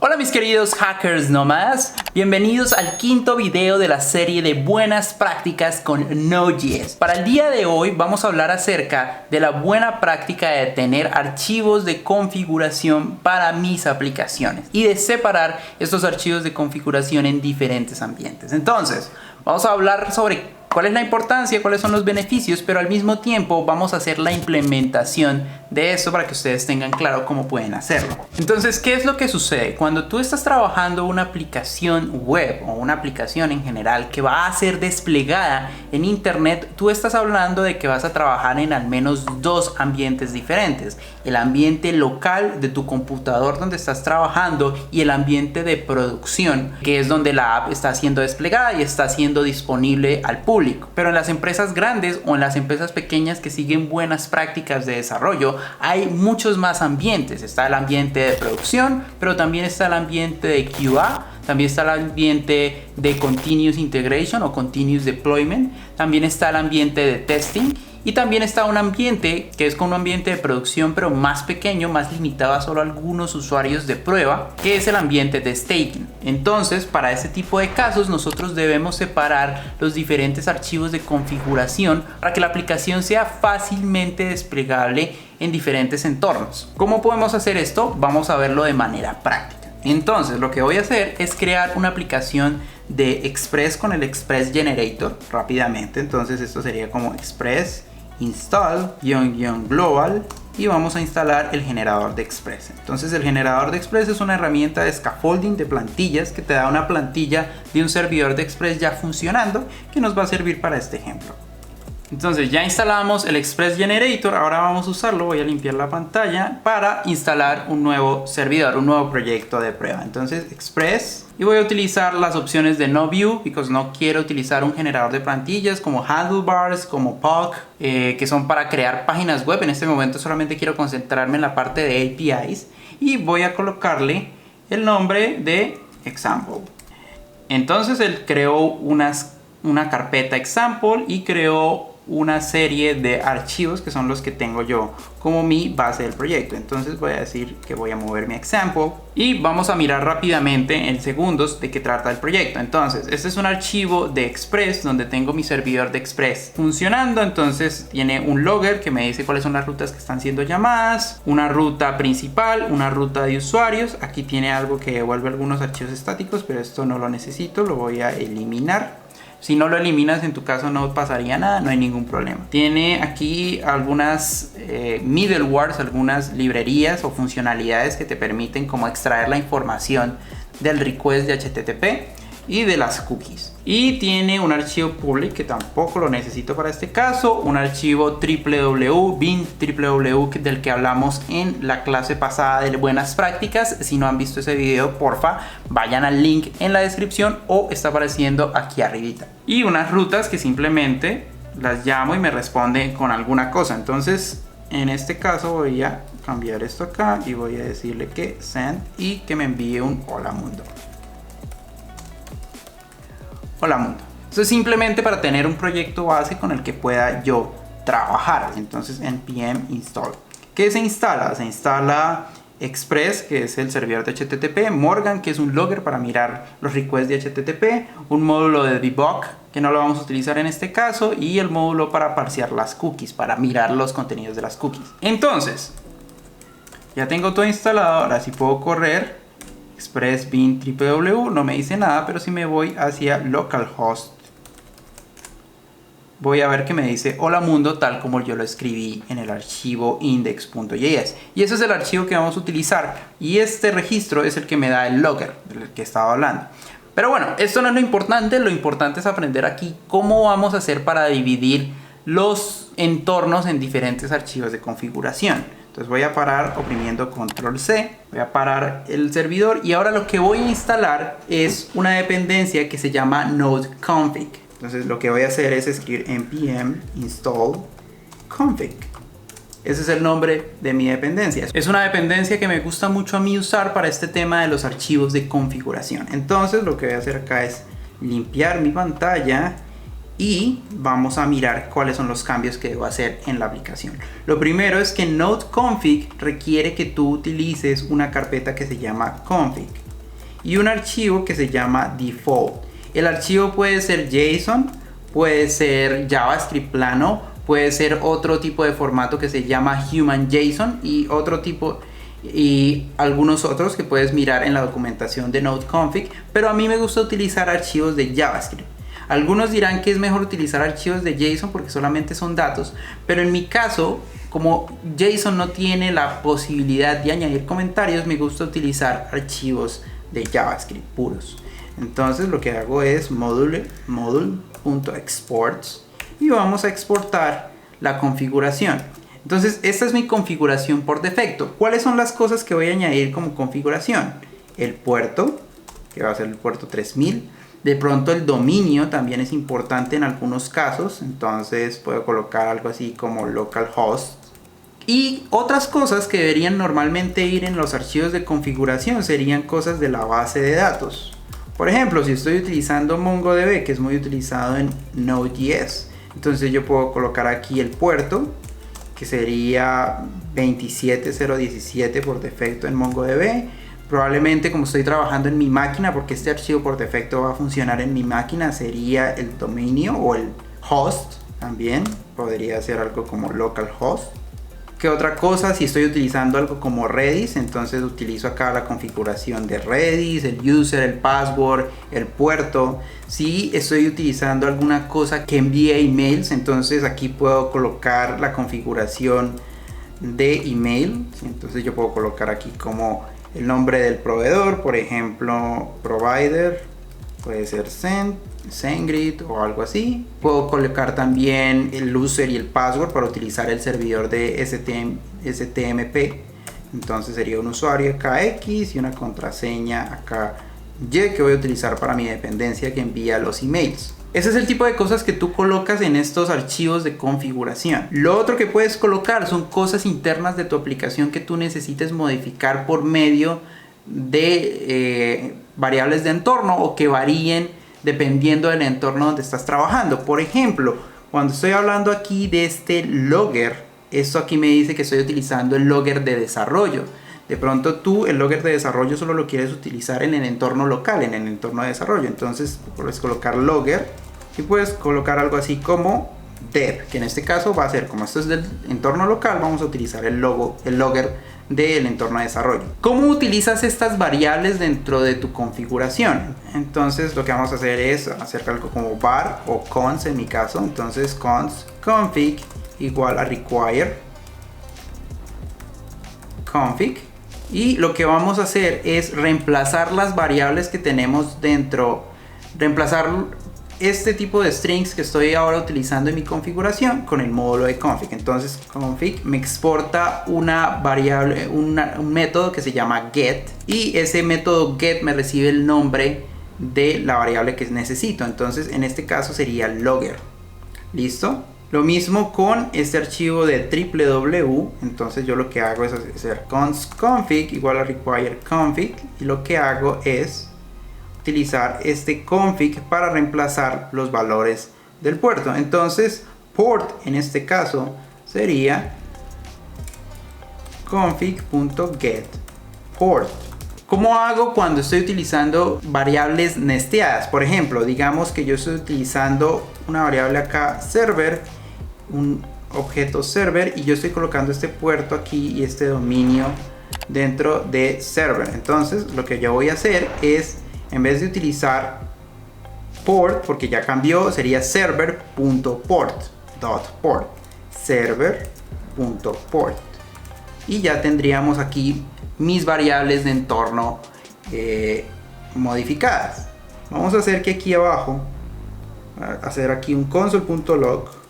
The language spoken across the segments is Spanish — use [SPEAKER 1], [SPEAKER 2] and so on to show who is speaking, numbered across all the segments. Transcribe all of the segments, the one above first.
[SPEAKER 1] Hola mis queridos hackers nómadas, bienvenidos al quinto video de la serie de buenas prácticas con Node.js. Para el día de hoy vamos a hablar acerca de la buena práctica de tener archivos de configuración para mis aplicaciones y de separar estos archivos de configuración en diferentes ambientes. Entonces, vamos a hablar sobre cuál es la importancia, cuáles son los beneficios, pero al mismo tiempo vamos a hacer la implementación de esto para que ustedes tengan claro cómo pueden hacerlo. Entonces, ¿qué es lo que sucede? Cuando tú estás trabajando una aplicación web o una aplicación en general que va a ser desplegada en internet, tú estás hablando de que vas a trabajar en al menos dos ambientes diferentes. El ambiente local de tu computador donde estás trabajando y el ambiente de producción, que es donde la app está siendo desplegada y está siendo disponible al público. Pero en las empresas grandes o en las empresas pequeñas que siguen buenas prácticas de desarrollo hay muchos más ambientes. Está el ambiente de producción, pero también está el ambiente de QA, también está el ambiente de Continuous Integration o Continuous Deployment, también está el ambiente de testing y también está un ambiente que es como un ambiente de producción pero más pequeño, más limitado a solo algunos usuarios de prueba, que es el ambiente de staging. Entonces, para este tipo de casos nosotros debemos separar los diferentes archivos de configuración para que la aplicación sea fácilmente desplegable en diferentes entornos. ¿Cómo podemos hacer esto? Vamos a verlo de manera práctica. Entonces, lo que voy a hacer es crear una aplicación de Express con el Express Generator rápidamente. Entonces, esto sería como Express install --global y vamos a instalar el generador de Express. Entonces, el generador de Express es una herramienta de scaffolding de plantillas que te da una plantilla de un servidor de Express ya funcionando que nos va a servir para este ejemplo. Entonces ya instalamos el Express Generator, ahora vamos a usarlo, voy a limpiar la pantalla para instalar un nuevo servidor, un nuevo proyecto de prueba. Entonces Express, y voy a utilizar las opciones de No View, porque no quiero utilizar un generador de plantillas como Handlebars, como POC, que son para crear páginas web. En este momento solamente quiero concentrarme en la parte de APIs y voy a colocarle el nombre de Example. Entonces él creó una carpeta Example y creó una serie de archivos que son los que tengo yo como mi base del proyecto. Entonces voy a decir que voy a mover mi example y vamos a mirar rápidamente en segundos de qué trata el proyecto. Entonces este es un archivo de Express donde tengo mi servidor de Express funcionando. Entonces tiene un logger que me dice cuáles son las rutas que están siendo llamadas, una ruta principal, una ruta de usuarios. Aquí tiene algo que devuelve algunos archivos estáticos, pero esto no lo necesito, lo voy a eliminar. Si no lo eliminas, en tu caso no pasaría nada, no hay ningún problema. Tiene aquí algunas middlewares, algunas librerías o funcionalidades que te permiten como extraer la información del request de HTTP y de las cookies. Y tiene un archivo public que tampoco lo necesito para este caso, un archivo www, bin www del que hablamos en la clase pasada de buenas prácticas. Si no han visto ese video, porfa, vayan al link en la descripción o está apareciendo aquí arribita. Y unas rutas que simplemente las llamo y me responden con alguna cosa. Entonces, en este caso voy a cambiar esto acá y voy a decirle que send y que me envíe un hola mundo. Hola mundo. Esto es simplemente para tener un proyecto base con el que pueda yo trabajar. Entonces npm install. ¿Qué se instala? Se instala Express, que es el servidor de HTTP, Morgan, que es un logger para mirar los requests de HTTP, un módulo de debug, que no lo vamos a utilizar en este caso, y el módulo para parsear las cookies, para mirar los contenidos de las cookies. Entonces, ya tengo todo instalado, ahora sí puedo correr Express bin www, no me dice nada, pero si me voy hacia localhost voy a ver que me dice hola mundo, tal como yo lo escribí en el archivo index.js, y ese es el archivo que vamos a utilizar, y este registro es el que me da el logger del que estaba hablando. Pero bueno, esto no es lo importante es aprender aquí cómo vamos a hacer para dividir los entornos en diferentes archivos de configuración. Entonces voy a parar oprimiendo control C, voy a parar el servidor y ahora lo que voy a instalar es una dependencia que se llama node config. Entonces lo que voy a hacer es escribir npm install config. Ese es el nombre de mi dependencia. Es una dependencia que me gusta mucho a mí usar para este tema de los archivos de configuración. Entonces lo que voy a hacer acá es limpiar mi pantalla y vamos a mirar cuáles son los cambios que debo hacer en la aplicación. Lo primero es que node config requiere que tú utilices una carpeta que se llama config. y un archivo que se llama default. El archivo puede ser JSON, puede ser JavaScript plano, puede ser otro tipo de formato que se llama Human JSON y otro tipo y algunos otros que puedes mirar en la documentación de NodeConfig, pero a mí me gusta utilizar archivos de JavaScript. Algunos dirán que es mejor utilizar archivos de JSON porque solamente son datos, pero en mi caso, como JSON no tiene la posibilidad de añadir comentarios, me gusta utilizar archivos de JavaScript puros. Entonces lo que hago es module.exports y vamos a exportar la configuración. Entonces esta es mi configuración por defecto. ¿Cuáles son las cosas que voy a añadir como configuración? El puerto, que va a ser el puerto 3000. De pronto el dominio también es importante en algunos casos, entonces puedo colocar algo así como localhost. Y otras cosas que deberían normalmente ir en los archivos de configuración serían cosas de la base de datos. Por ejemplo, si estoy utilizando MongoDB, que es muy utilizado en Node.js, entonces yo puedo colocar aquí el puerto, que sería 27017 por defecto en MongoDB. Probablemente, como estoy trabajando en mi máquina, porque este archivo por defecto va a funcionar en mi máquina, sería el dominio o el host. También podría ser algo como localhost. ¿Qué otra cosa? Si estoy utilizando algo como Redis, entonces utilizo acá la configuración de Redis, el user, el password, el puerto. Si estoy utilizando alguna cosa que envíe emails, entonces aquí puedo colocar la configuración de email. Entonces yo puedo colocar aquí como el nombre del proveedor, por ejemplo, provider, puede ser SendGrid o algo así. Puedo colocar también el user y el password para utilizar el servidor de STMP. Entonces sería un usuario acá X y una contraseña acá Y que voy a utilizar para mi dependencia que envía los emails. Ese es el tipo de cosas que tú colocas en estos archivos de configuración. Lo otro que puedes colocar son cosas internas de tu aplicación que tú necesites modificar por medio de variables de entorno o que varíen dependiendo del entorno donde estás trabajando. Por ejemplo, cuando estoy hablando aquí de este logger, esto aquí me dice que estoy utilizando el logger de desarrollo. De pronto tú el logger de desarrollo solo lo quieres utilizar en el entorno local, en el entorno de desarrollo. Entonces puedes colocar logger y puedes colocar algo así como dev, que en este caso va a ser, como esto es del entorno local, vamos a utilizar el logger del entorno de desarrollo. ¿Cómo utilizas estas variables dentro de tu configuración? Entonces lo que vamos a hacer es hacer algo como var o cons en mi caso. Entonces cons config igual a require config. Y lo que vamos a hacer es reemplazar las variables que tenemos dentro, reemplazar este tipo de strings que estoy ahora utilizando en mi configuración con el módulo de config. Entonces config me exporta una variable, un método que se llama get, y ese método get me recibe el nombre de la variable que necesito. Entonces en este caso sería logger. ¿Listo? Lo mismo con este archivo de www. Entonces yo lo que hago es hacer const config igual a require config, y lo que hago es utilizar este config para reemplazar los valores del puerto. Entonces port en este caso sería config.get port. ¿Cómo hago cuando estoy utilizando variables nesteadas? Por ejemplo, digamos que yo estoy utilizando una variable acá server, un objeto server, y yo estoy colocando este puerto aquí y este dominio dentro de server. Entonces lo que yo voy a hacer es, en vez de utilizar port, porque ya cambió, sería server.port, server.port, y ya tendríamos aquí mis variables de entorno modificadas. Vamos a hacer que aquí abajo, hacer aquí un console.log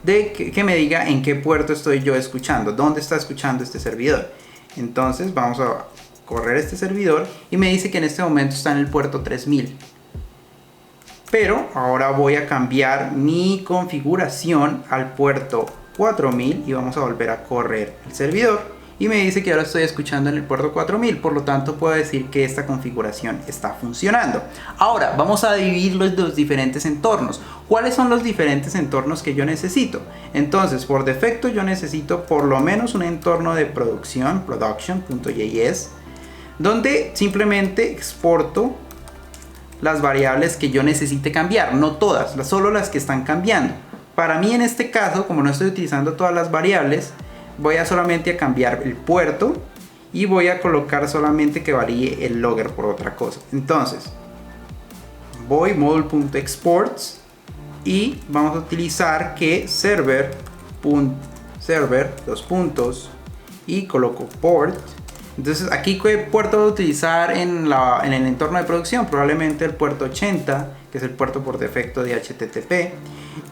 [SPEAKER 1] de que me diga en qué puerto estoy yo escuchando, dónde está escuchando este servidor. Entonces vamos a correr este servidor y me dice que en este momento está en el puerto 3000. Pero ahora voy a cambiar mi configuración al puerto 4000 y vamos a volver a correr el servidor y me dice que ahora estoy escuchando en el puerto 4000, por lo tanto puedo decir que esta configuración está funcionando. Ahora vamos a dividirlo en los diferentes entornos. ¿Cuáles son los diferentes entornos que yo necesito? Entonces, por defecto yo necesito por lo menos un entorno de producción, production.js, donde simplemente exporto las variables que yo necesite cambiar, no todas, solo las que están cambiando. Para mí en este caso, como no estoy utilizando todas las variables, voy a solamente a cambiar el puerto y voy a colocar solamente que varíe el logger por otra cosa. Entonces voy module.exports y vamos a utilizar que server dos puntos y coloco port. Entonces aquí qué puerto voy a utilizar en el entorno de producción, probablemente el puerto 80, que es el puerto por defecto de HTTP.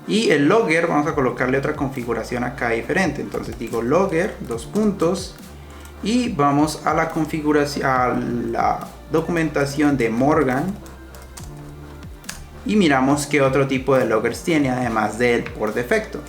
[SPEAKER 1] Y el logger vamos a colocarle otra configuración acá diferente. Entonces digo logger dos puntos y vamos a la configuración, a la documentación de Morgan, y miramos qué otro tipo de loggers tiene además del por defecto.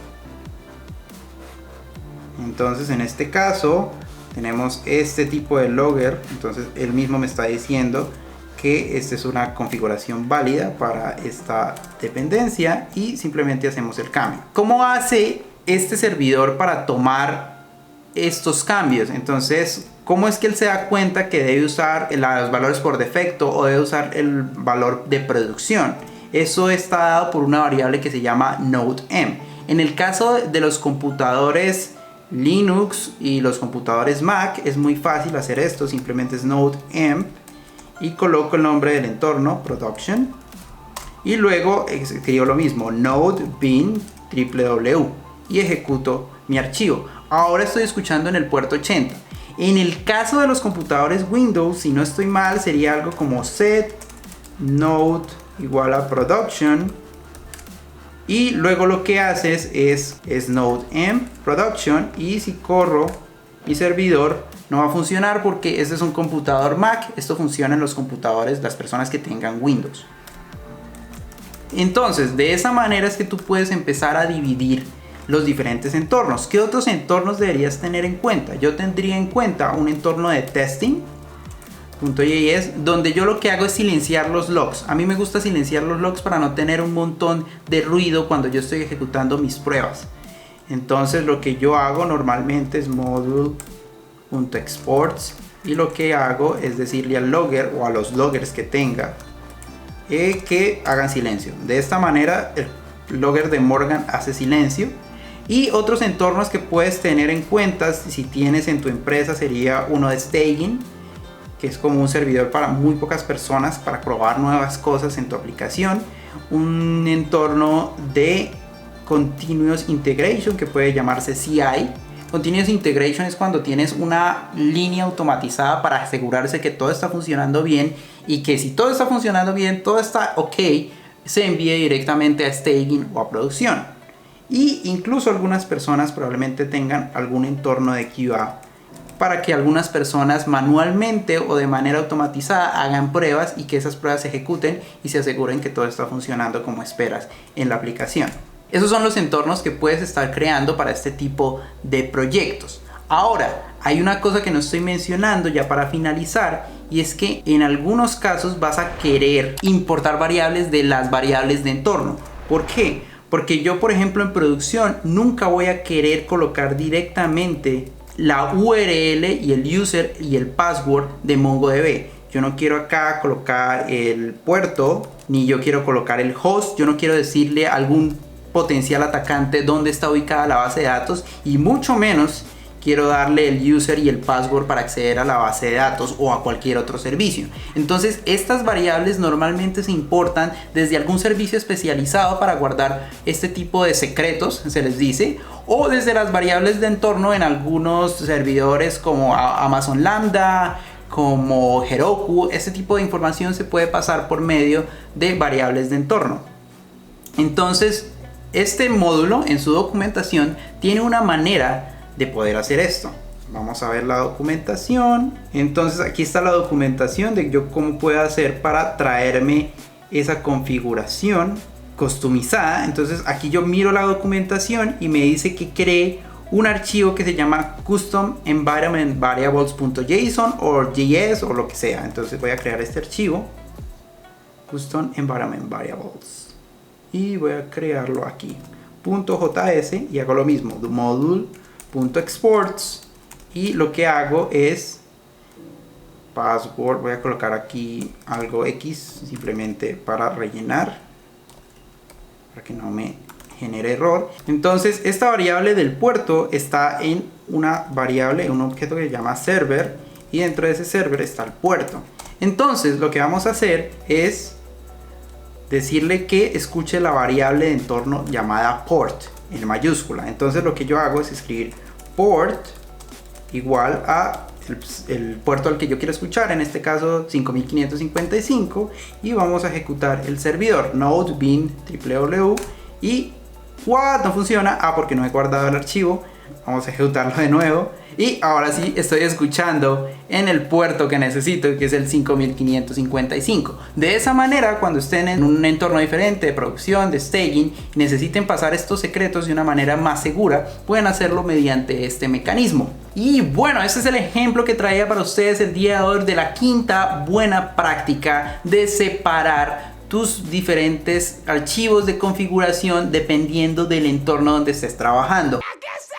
[SPEAKER 1] Entonces en este caso tenemos este tipo de logger, entonces él mismo me está diciendo que esta es una configuración válida para esta dependencia y simplemente hacemos el cambio. ¿Cómo hace este servidor para tomar estos cambios? Entonces, ¿cómo es que él se da cuenta que debe usar los valores por defecto o debe usar el valor de producción? Eso está dado por una variable que se llama node_m. En el caso de los computadores Linux y los computadores Mac es muy fácil hacer esto, simplemente es node_m y coloco el nombre del entorno production y luego escribo lo mismo node bin www y ejecuto mi archivo. Ahora estoy escuchando en el puerto 80. En el caso de los computadores Windows, si no estoy mal, sería algo como set node igual a production y luego lo que haces es node_m production, y si corro mi servidor no va a funcionar porque este es un computador Mac. Esto funciona en los computadores, las personas que tengan Windows. Entonces de esa manera es que tú puedes empezar a dividir los diferentes entornos. ¿Qué otros entornos deberías tener en cuenta? Yo tendría en cuenta un entorno de testing.js donde yo lo que hago es silenciar los logs. A mí me gusta silenciar los logs para no tener un montón de ruido cuando yo estoy ejecutando mis pruebas. Entonces lo que yo hago normalmente es module.exports y lo que hago es decirle al logger o a los loggers que tenga que hagan silencio. De esta manera el logger de Morgan hace silencio. Y otros entornos que puedes tener en cuenta si tienes en tu empresa sería uno de staging, que es como un servidor para muy pocas personas para probar nuevas cosas en tu aplicación. Un entorno de Continuous Integration que puede llamarse CI. Continuous Integration es cuando tienes una línea automatizada para asegurarse que todo está funcionando bien y que si todo está funcionando bien, todo está ok, se envíe directamente a staging o a producción. Y incluso algunas personas probablemente tengan algún entorno de QA para que algunas personas manualmente o de manera automatizada hagan pruebas y que esas pruebas se ejecuten y se aseguren que todo está funcionando como esperas en la aplicación. Esos son los entornos que puedes estar creando para este tipo de proyectos. Ahora, hay una cosa que no estoy mencionando ya para finalizar, y es que en algunos casos vas a querer importar variables de las variables de entorno. ¿Por qué? Porque yo, por ejemplo, en producción nunca voy a querer colocar directamente la URL y el user y el password de MongoDB. Yo no quiero acá colocar el puerto, ni yo quiero colocar el host. Yo no quiero decirle a algún potencial atacante dónde está ubicada la base de datos, y mucho menos quiero darle el user y el password para acceder a la base de datos o a cualquier otro servicio. Entonces estas variables normalmente se importan desde algún servicio especializado para guardar este tipo de secretos, se les dice, o desde las variables de entorno en algunos servidores como Amazon Lambda, como Heroku. Este tipo de información se puede pasar por medio de variables de entorno. Entonces este módulo en su documentación tiene una manera de poder hacer esto. Vamos a ver la documentación. Entonces aquí está la documentación de yo cómo puedo hacer para traerme esa configuración customizada. Entonces aquí yo miro la documentación y me dice que cree un archivo que se llama custom environment variables.json o JS o lo que sea. Entonces voy a crear este archivo, custom environment variables, y voy a crearlo aquí, .js, y hago lo mismo, module.exports, y lo que hago es password, voy a colocar aquí algo X simplemente para rellenar, para que no me genere error. Entonces esta variable del puerto está en una variable, un objeto que se llama server, y dentro de ese server está el puerto. Entonces lo que vamos a hacer es decirle que escuche la variable de entorno llamada port en mayúscula. Entonces lo que yo hago es escribir port igual a el puerto al que yo quiero escuchar, en este caso 5555, y vamos a ejecutar el servidor node bin www, y what, no funciona, porque no he guardado el archivo. Vamos a ejecutarlo de nuevo, y ahora sí estoy escuchando en el puerto que necesito, que es el 5555. De esa manera, cuando estén en un entorno diferente de producción, de staging, y necesiten pasar estos secretos de una manera más segura, pueden hacerlo mediante este mecanismo. Y bueno, este es el ejemplo que traía para ustedes el día de hoy de la quinta buena práctica de separar tus diferentes archivos de configuración dependiendo del entorno donde estés trabajando. ¿Qué es eso?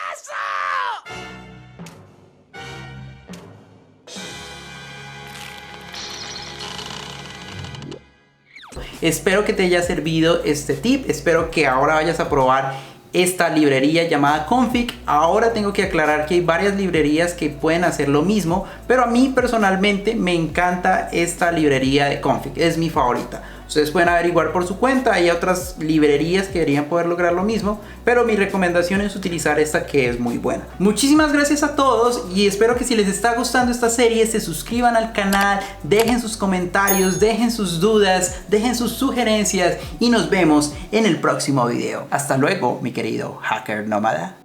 [SPEAKER 1] Espero que te haya servido este tip, espero que ahora vayas a probar esta librería llamada config. Ahora tengo que aclarar que hay varias librerías que pueden hacer lo mismo, pero a mí personalmente me encanta esta librería de config, es mi favorita. Ustedes pueden averiguar por su cuenta, hay otras librerías que deberían poder lograr lo mismo, pero mi recomendación es utilizar esta, que es muy buena. Muchísimas gracias a todos, y espero que si les está gustando esta serie se suscriban al canal, dejen sus comentarios, dejen sus dudas, dejen sus sugerencias, y nos vemos en el próximo video. Hasta luego, mi querido hacker nómada.